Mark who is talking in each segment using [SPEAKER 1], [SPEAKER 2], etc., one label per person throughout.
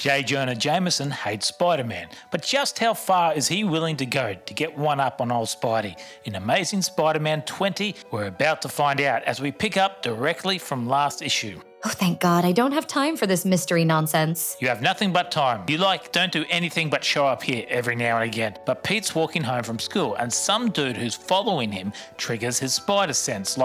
[SPEAKER 1] J. Jonah Jameson hates Spider-Man, but just how far is he willing to go to get one up on old Spidey? In Amazing Spider-Man 20, we're about to find out as we pick up directly from last issue.
[SPEAKER 2] Oh, thank God, I don't have time for this mystery nonsense.
[SPEAKER 1] You have nothing but time. You don't do anything but show up here every now and again. But Pete's walking home from school and some dude who's following him triggers his spider sense,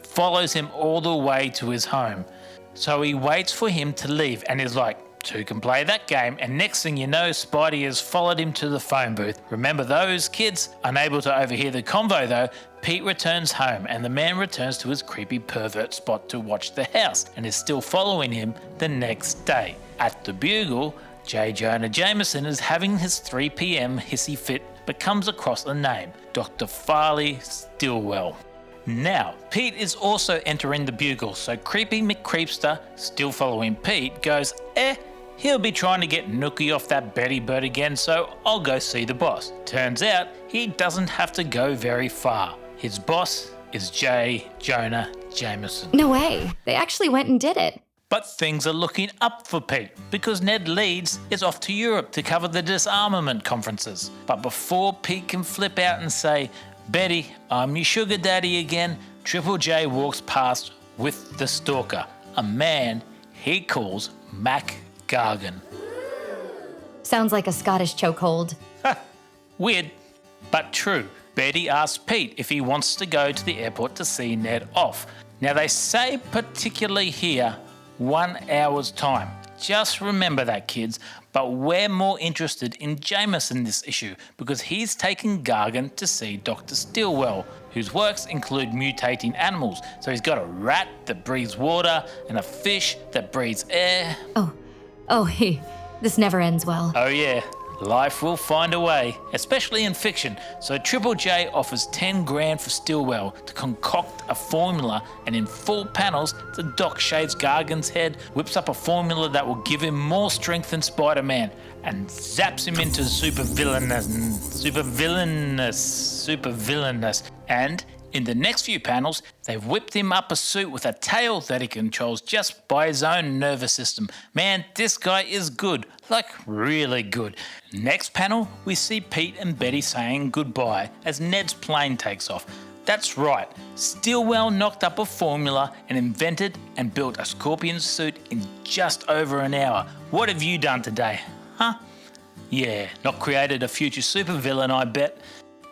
[SPEAKER 1] follows him all the way to his home. So he waits for him to leave and is like, two can play that game, and next thing you know, Spidey has followed him to the phone booth. Remember those, kids? Unable to overhear the convo though, Pete returns home and the man returns to his creepy pervert spot to watch the house and is still following him the next day. At the Bugle, J. Jonah Jameson is having his 3 p.m. hissy fit but comes across a name, Dr. Farley Stillwell. Now, Pete is also entering the Bugle, so creepy McCreepster, still following Pete, goes, he'll be trying to get Nookie off that Betty bird again, so I'll go see the boss. Turns out, he doesn't have to go very far. His boss is J. Jonah Jameson.
[SPEAKER 2] No way. They actually went and did it.
[SPEAKER 1] But things are looking up for Pete, because Ned Leeds is off to Europe to cover the disarmament conferences. But before Pete can flip out and say, Betty, I'm your sugar daddy again, Triple J walks past with the stalker, a man he calls Mac Gargan.
[SPEAKER 2] Sounds like a Scottish chokehold.
[SPEAKER 1] Weird, but true. Betty asks Pete if he wants to go to the airport to see Ned off. Now they say particularly here, 1 hour's time. Just remember that, kids, but we're more interested in Jameson this issue because he's taken Gargan to see Dr. Stillwell, whose works include mutating animals. So he's got a rat that breathes water and a fish that breathes air.
[SPEAKER 2] This never ends well.
[SPEAKER 1] Oh yeah, life will find a way, especially in fiction. So Triple J offers 10 grand for Stillwell to concoct a formula, and in 4 panels, the Doc shaves Gargan's head, whips up a formula that will give him more strength than Spider-Man, and zaps him into super villainous. And in the next few panels, they've whipped him up a suit with a tail that he controls just by his own nervous system. Man, this guy is good, really good. Next panel, we see Pete and Betty saying goodbye as Ned's plane takes off. That's right, Stillwell knocked up a formula and invented and built a scorpion suit in just over an hour. What have you done today? Huh? Yeah, not created a future supervillain, I bet.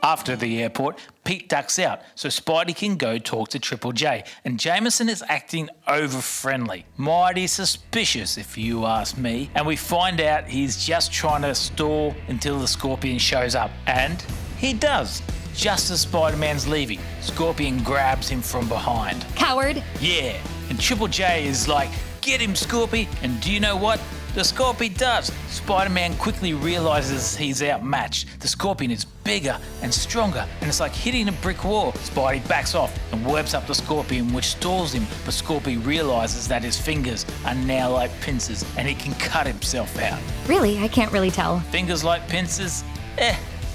[SPEAKER 1] After the airport, Pete ducks out so Spidey can go talk to Triple J, and Jameson is acting over-friendly. Mighty suspicious if you ask me, and we find out he's just trying to stall until the Scorpion shows up, and he does. Just as Spider-Man's leaving, Scorpion grabs him from behind.
[SPEAKER 2] Coward!
[SPEAKER 1] Yeah, and Triple J is like, get him, Scorpy, and do you know what? The Scorpion does. Spider-Man quickly realizes he's outmatched. The Scorpion is bigger and stronger, and it's like hitting a brick wall. Spidey backs off and webs up the Scorpion, which stalls him, but Scorpion realizes that his fingers are now like pincers, and he can cut himself out.
[SPEAKER 2] Really? I can't really tell.
[SPEAKER 1] Fingers like pincers?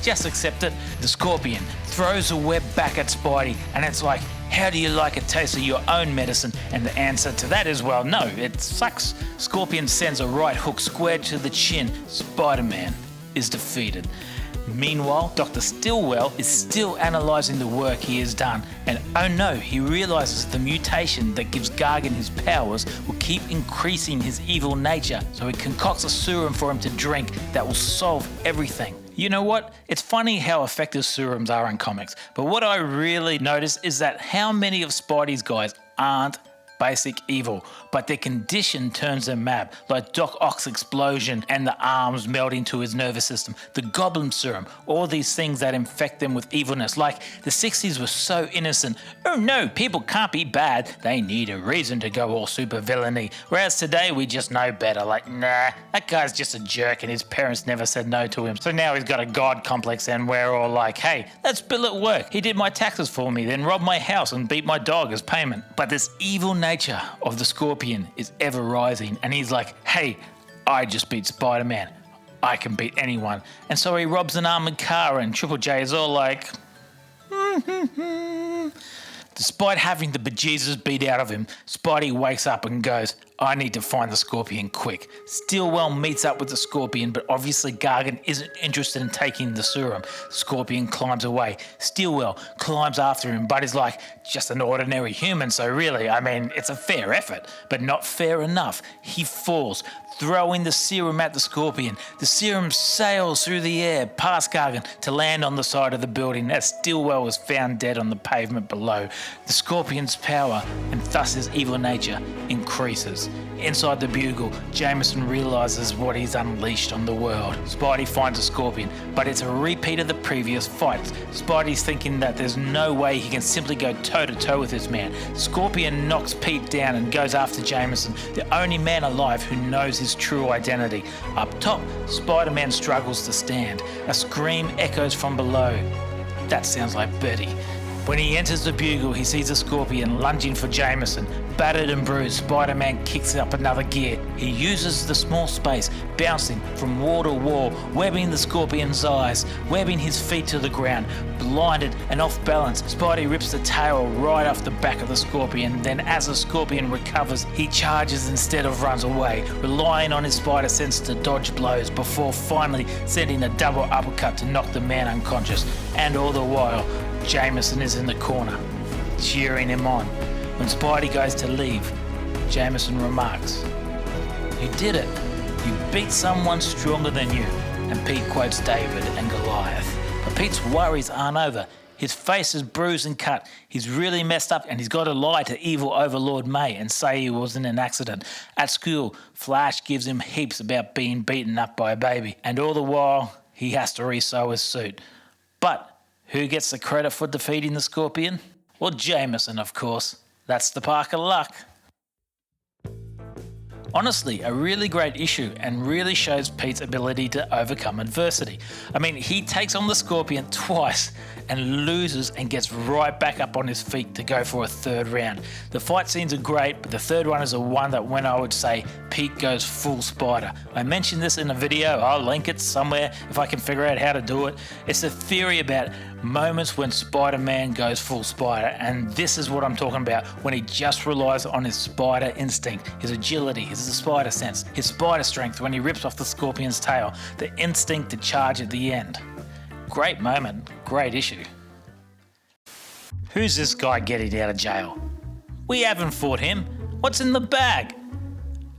[SPEAKER 1] Just accept it. The Scorpion throws a web back at Spidey, and it's like, how do you like a taste of your own medicine? And the answer to that is, well, no, it sucks. Scorpion sends a right hook square to the chin. Spider-Man is defeated. Meanwhile, Dr. Stillwell is still analysing the work he has done, and oh no, he realises the mutation that gives Gargan his powers will keep increasing his evil nature, so he concocts a serum for him to drink that will solve everything. You know what? It's funny how effective serums are in comics, but what I really notice is that how many of Spidey's guys aren't basic evil, but their condition turns them mad, like Doc Ock's explosion and the arms melting to his nervous system, the Goblin serum, all these things that infect them with evilness. Like the 60s were so innocent. Oh no, people can't be bad. They need a reason to go all super villainy. Whereas today we just know better. Like, nah, that guy's just a jerk and his parents never said no to him. So now he's got a god complex and we're all like, hey, that's Bill at work. He did my taxes for me, then robbed my house and beat my dog as payment. But this evil nature of the Scorpion is ever rising, and he's like, hey, I just beat Spider-Man. I can beat anyone. And so he robs an armored car, and Triple J is all like, Despite having the bejesus beat out of him, Spidey wakes up and goes, I need to find the Scorpion quick. Stillwell meets up with the Scorpion, but obviously Gargan isn't interested in taking the serum. Scorpion climbs away. Stillwell climbs after him, but is like, just an ordinary human, so really, I mean, it's a fair effort, but not fair enough. He falls, throwing the serum at the Scorpion. The serum sails through the air past Gargan to land on the side of the building as Stillwell was found dead on the pavement below. The Scorpion's power, and thus his evil nature, increases. Inside the Bugle, Jameson realises what he's unleashed on the world. Spidey finds a Scorpion, but it's a repeat of the previous fights. Spidey's thinking that there's no way he can simply go toe-to-toe with this man. Scorpion knocks Pete down and goes after Jameson, the only man alive who knows his true identity. Up top, Spider-Man struggles to stand. A scream echoes from below. That sounds like Betty. When he enters the Bugle, he sees a Scorpion lunging for Jameson. Battered and bruised, Spider-Man kicks up another gear. He uses the small space, bouncing from wall to wall, webbing the Scorpion's eyes, webbing his feet to the ground. Blinded and off balance, Spidey rips the tail right off the back of the Scorpion. Then as the Scorpion recovers, he charges instead of runs away, relying on his spider sense to dodge blows before finally sending a double uppercut to knock the man unconscious. And all the while, Jameson is in the corner, cheering him on. When Spidey goes to leave, Jameson remarks, "You did it. You beat someone stronger than you." And Pete quotes David and Goliath. But Pete's worries aren't over. His face is bruised and cut. He's really messed up and he's got to lie to evil Overlord May and say he wasn't an accident. At school, Flash gives him heaps about being beaten up by a baby. And all the while, he has to re-sew his suit. But who gets the credit for defeating the Scorpion? Well, Jameson, of course. That's the Parker luck. Honestly, a really great issue and really shows Pete's ability to overcome adversity. I mean, he takes on the Scorpion twice and loses and gets right back up on his feet to go for a third round. The fight scenes are great, but the third one is the one that when I would say Pete goes full Spider. I mentioned this in a video, I'll link it somewhere if I can figure out how to do it. It's a theory about moments when Spider-Man goes full Spider, and this is what I'm talking about when he just relies on his spider instinct, his agility, his spider sense, his spider strength when he rips off the Scorpion's tail, the instinct to charge at the end. Great moment, great issue. Who's this guy getting out of jail? We haven't fought him. What's in the bag?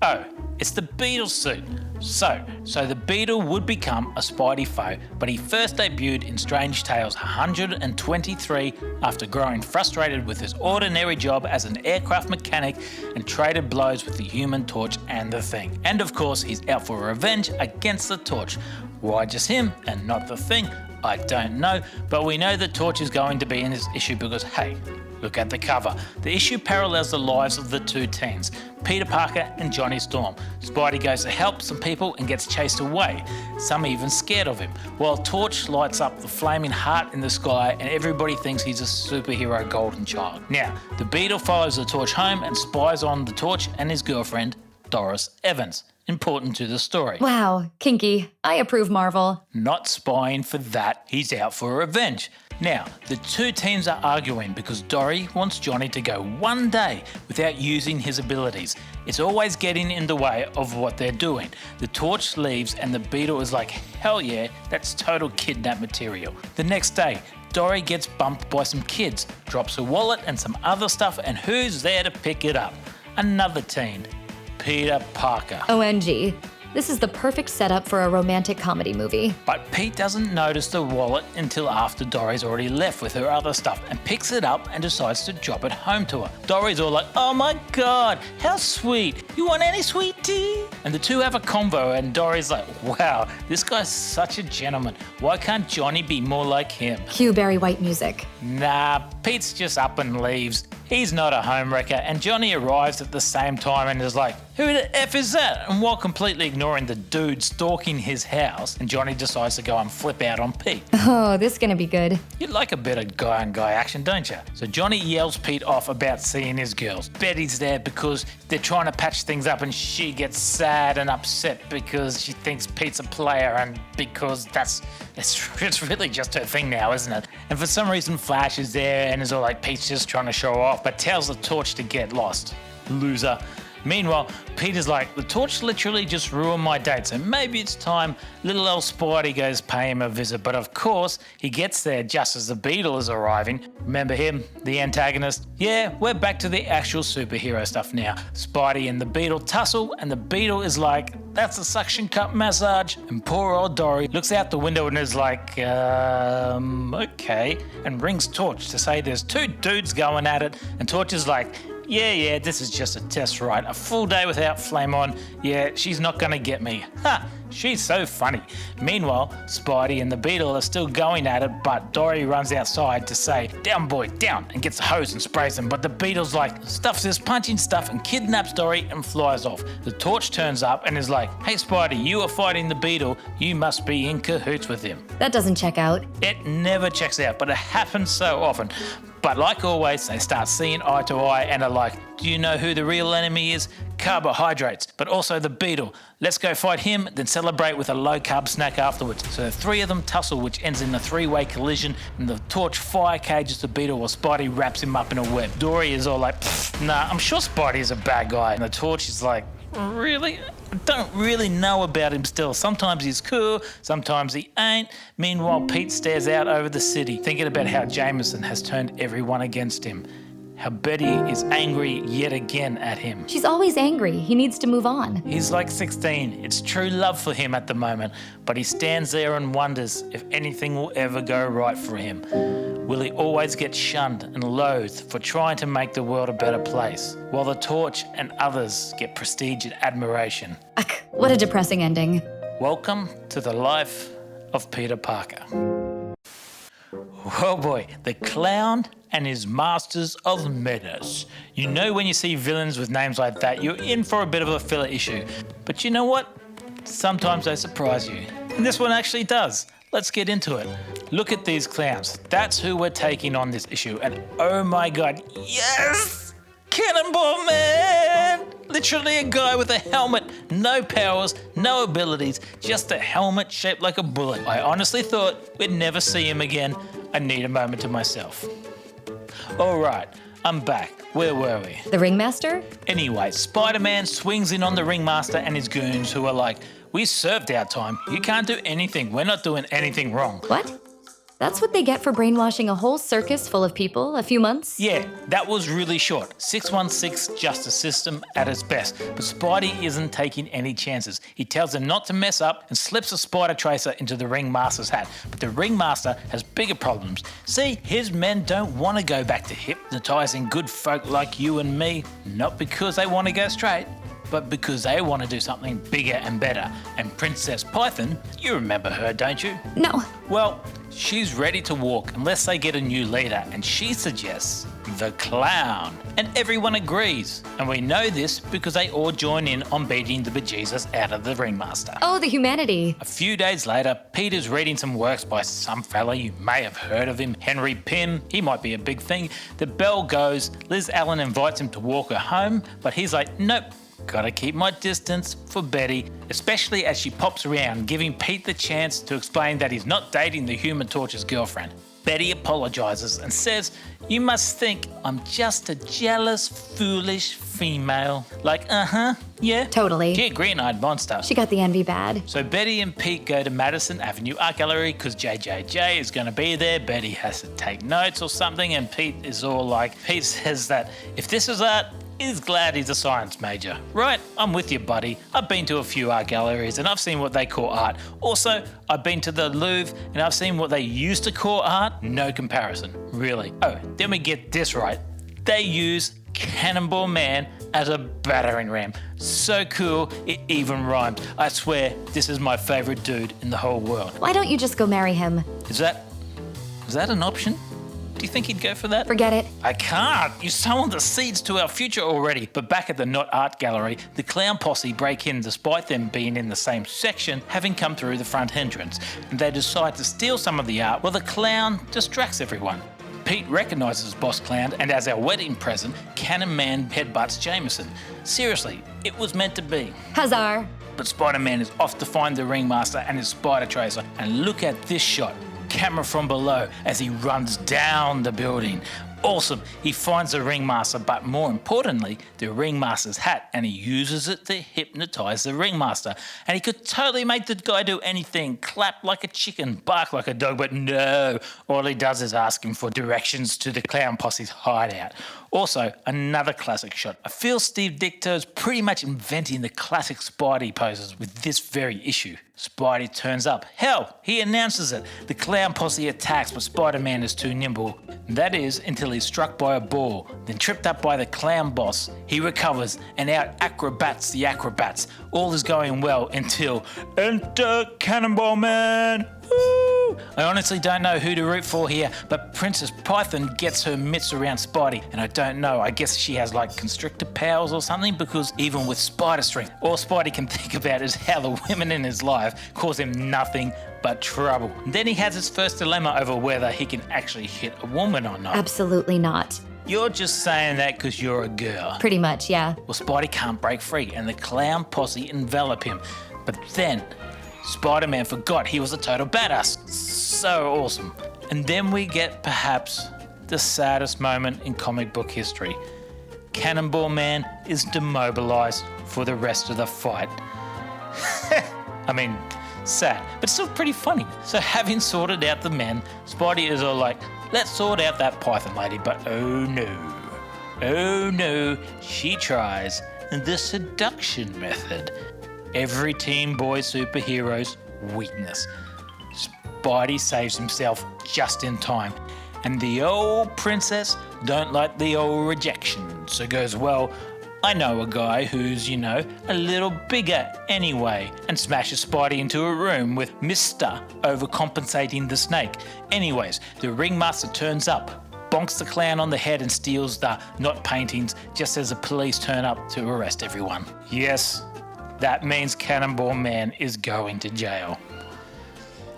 [SPEAKER 1] Oh, it's the Beetle suit. So the Beetle would become a Spidey foe, but he first debuted in Strange Tales 123 after growing frustrated with his ordinary job as an aircraft mechanic and traded blows with the Human Torch and the Thing. And of course, he's out for revenge against the Torch. Why just him and not the Thing? I don't know, but we know the Torch is going to be in this issue because, hey, look at the cover. The issue parallels the lives of the two teens, Peter Parker and Johnny Storm. Spidey goes to help some people and gets chased away, some even scared of him, while Torch lights up the flaming heart in the sky and everybody thinks he's a superhero golden child. Now, the Beetle follows the Torch home and spies on the Torch and his girlfriend, Doris Evans. Important to the story.
[SPEAKER 2] Wow, kinky. I approve, Marvel.
[SPEAKER 1] Not spying for that, he's out for revenge. Now, the two teams are arguing because Dory wants Johnny to go one day without using his abilities. It's always getting in the way of what they're doing. The Torch leaves and the Beetle is like, hell yeah, that's total kidnap material. The next day, Dory gets bumped by some kids, drops a wallet and some other stuff, and who's there to pick it up? Another teen, Peter Parker.
[SPEAKER 2] OMG. This is the perfect setup for a romantic comedy movie.
[SPEAKER 1] But Pete doesn't notice the wallet until after Dory's already left with her other stuff and picks it up and decides to drop it home to her. Dory's all like, oh my god, how sweet. You want any sweet tea? And the two have a convo and Dory's like, wow, this guy's such a gentleman. Why can't Johnny be more like him?
[SPEAKER 2] Cue Barry White music.
[SPEAKER 1] Nah, Pete's just up and leaves. He's not a homewrecker, and Johnny arrives at the same time and is like, who the F is that? And while completely ignoring the dude stalking his house, and Johnny decides to go and flip out on Pete.
[SPEAKER 2] Oh, this is gonna be good.
[SPEAKER 1] You like a bit of guy-on-guy action, don't you? So Johnny yells Pete off about seeing his girls. Betty's there because they're trying to patch things up and she gets sad and upset because she thinks Pete's a player and because it's really just her thing now, isn't it? And for some reason Flash is there and is all like, Pete's just trying to show off, but tells the Torch to get lost. Loser. Meanwhile, Peter's like, the torch literally just ruined my date, so maybe it's time little old Spidey goes pay him a visit. But of course, he gets there just as the Beetle is arriving. Remember him, the antagonist? Yeah, we're back to the actual superhero stuff now. Spidey and the Beetle tussle, and the Beetle is like, that's a suction cup massage. And poor old Dory looks out the window and is like, okay, and rings Torch to say there's two dudes going at it, and Torch is like, yeah, this is just a test ride. A full day without flame on. Yeah, she's not gonna get me. Ha! She's so funny. Meanwhile, Spidey and the Beetle are still going at it, but Dory runs outside to say, down boy, down, and gets a hose and sprays him. But the Beetle's like, stuffs his punching stuff and kidnaps Dory and flies off. The Torch turns up and is like, hey Spidey, you are fighting the Beetle. You must be in cahoots with him.
[SPEAKER 2] That doesn't check out.
[SPEAKER 1] It never checks out, but it happens so often. But like always, they start seeing eye to eye and are like, do you know who the real enemy is? Carbohydrates, but also the Beetle. Let's go fight him, then celebrate with a low-carb snack afterwards. So the three of them tussle, which ends in a three-way collision, and the Torch fire cages the Beetle while Spidey wraps him up in a web. Dory is all like, nah, I'm sure Spidey is a bad guy. And the Torch is like, really? I don't really know about him still. Sometimes he's cool, sometimes he ain't. Meanwhile, Pete stares out over the city, thinking about how Jameson has turned everyone against him. How Betty is angry yet again at him.
[SPEAKER 2] She's always angry. He needs to move on.
[SPEAKER 1] He's like 16. It's true love for him at the moment, but he stands there and wonders if anything will ever go right for him. Will he always get shunned and loathed for trying to make the world a better place, while the Torch and others get prestige and admiration?
[SPEAKER 2] Ugh, what a depressing ending.
[SPEAKER 1] Welcome to the life of Peter Parker. Oh boy, the clown and his masters of madness. You know when you see villains with names like that, you're in for a bit of a filler issue. But you know what? Sometimes they surprise you. And this one actually does. Let's get into it. Look at these clowns. That's who we're taking on this issue. And oh my god, yes! Cannonball Man! Literally a guy with a helmet, no powers, no abilities, just a helmet shaped like a bullet. I honestly thought we'd never see him again. I need a moment to myself. Alright, I'm back. Where were we?
[SPEAKER 2] The Ringmaster?
[SPEAKER 1] Anyway, Spider-Man swings in on the Ringmaster and his goons who are like, we served our time. You can't do anything. We're not doing anything wrong.
[SPEAKER 2] What? That's what they get for brainwashing a whole circus full of people a few months?
[SPEAKER 1] Yeah, that was really short. 616 justice system at its best. But Spidey isn't taking any chances. He tells them not to mess up and slips a spider tracer into the Ringmaster's hat. But the Ringmaster has bigger problems. See, his men don't want to go back to hypnotizing good folk like you and me. Not because they want to go straight, but because they want to do something bigger and better. And Princess Python, you remember her, don't you?
[SPEAKER 2] No.
[SPEAKER 1] Well, she's ready to walk unless they get a new leader, and she suggests the clown. And everyone agrees. And we know this because they all join in on beating the bejesus out of the Ringmaster.
[SPEAKER 2] Oh, the humanity.
[SPEAKER 1] A few days later, Peter's reading some works by some fella you may have heard of him, Henry Pym. He might be a big thing. The bell goes. Liz Allen invites him to walk her home, but he's like, nope. Gotta keep my distance for Betty, especially as she pops around, giving Pete the chance to explain that he's not dating the Human Torch's girlfriend. Betty apologises and says, you must think I'm just a jealous, foolish female. Like, yeah.
[SPEAKER 2] Totally.
[SPEAKER 1] Yeah, green-eyed monster.
[SPEAKER 2] She got the envy bad.
[SPEAKER 1] So Betty and Pete go to Madison Avenue Art Gallery because JJJ is going to be there. Betty has to take notes or something, and Pete is all like, Pete says that if this is art, he's glad he's a science major. Right, I'm with you, buddy. I've been to a few art galleries and I've seen what they call art. Also, I've been to the Louvre and I've seen what they used to call art. No comparison, really. Oh, then we get this right. They use Cannonball Man as a battering ram. So cool, it even rhymes. I swear, this is my favourite dude in the whole world.
[SPEAKER 2] Why don't you just go marry him?
[SPEAKER 1] Is that an option? Do you think he'd go for that?
[SPEAKER 2] Forget it.
[SPEAKER 1] I can't. You sown the seeds to our future already. But back at the Not Art Gallery, the clown posse break in despite them being in the same section, having come through the front entrance. And they decide to steal some of the art while the clown distracts everyone. Pete recognises Boss Clown, and as our wedding present, Cannon Man headbutts Jameson. Seriously, it was meant to be.
[SPEAKER 2] Huzzar.
[SPEAKER 1] But Spider-Man is off to find the Ringmaster and his spider tracer. And look at this shot. Camera from below as he runs down the building. Awesome. He finds the ringmaster, but more importantly, the ringmaster's hat, and he uses it to hypnotize the ringmaster. And he could totally make the guy do anything, clap like a chicken, bark like a dog, but no. All he does is ask him for directions to the clown posse's hideout. Also, another classic shot. I feel Steve Ditko's pretty much inventing the classic Spidey poses with this very issue. Spidey turns up. Hell, he announces it. The clown posse attacks, but Spider-Man is too nimble. That is, until he's struck by a ball, then tripped up by the clown boss. He recovers, and out acrobats the acrobats. All is going well until enter Cannonball Man! Woo! I honestly don't know who to root for here, but Princess Python gets her mitts around Spidey, and I don't know, I guess she has like constrictor powers or something, because even with spider strength, all Spidey can think about is how the women in his life cause him nothing but trouble. Then he has his first dilemma over whether he can actually hit a woman or not.
[SPEAKER 2] Absolutely not.
[SPEAKER 1] You're just saying that because you're a girl.
[SPEAKER 2] Pretty much, yeah.
[SPEAKER 1] Well, Spidey can't break free, and the clown posse envelop him. But then Spider-Man forgot he was a total badass. So awesome. And then we get perhaps the saddest moment in comic book history. Cannonball Man is demobilized for the rest of the fight. I mean, sad, but still pretty funny. So having sorted out the men, Spidey is all like, let's sort out that Python lady, but oh no, she tries the seduction method. Every Teen Boy superhero's weakness. Spidey saves himself just in time, and the old princess don't like the old rejection, so goes, well, I know a guy who's, a little bigger anyway, and smashes Spidey into a room with Mr. overcompensating the snake. Anyways, the ringmaster turns up, bonks the clown on the head and steals the not paintings just as the police turn up to arrest everyone. Yes, that means Cannonball Man is going to jail.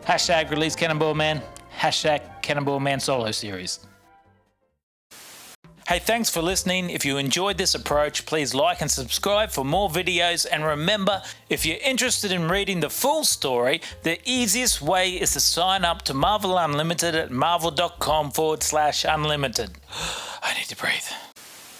[SPEAKER 1] Hashtag release Cannonball Man. Hashtag Cannonball Man solo series. Hey, thanks for listening. If you enjoyed this approach, please like and subscribe for more videos. And remember, if you're interested in reading the full story, the easiest way is to sign up to Marvel Unlimited at marvel.com/unlimited. I need to breathe.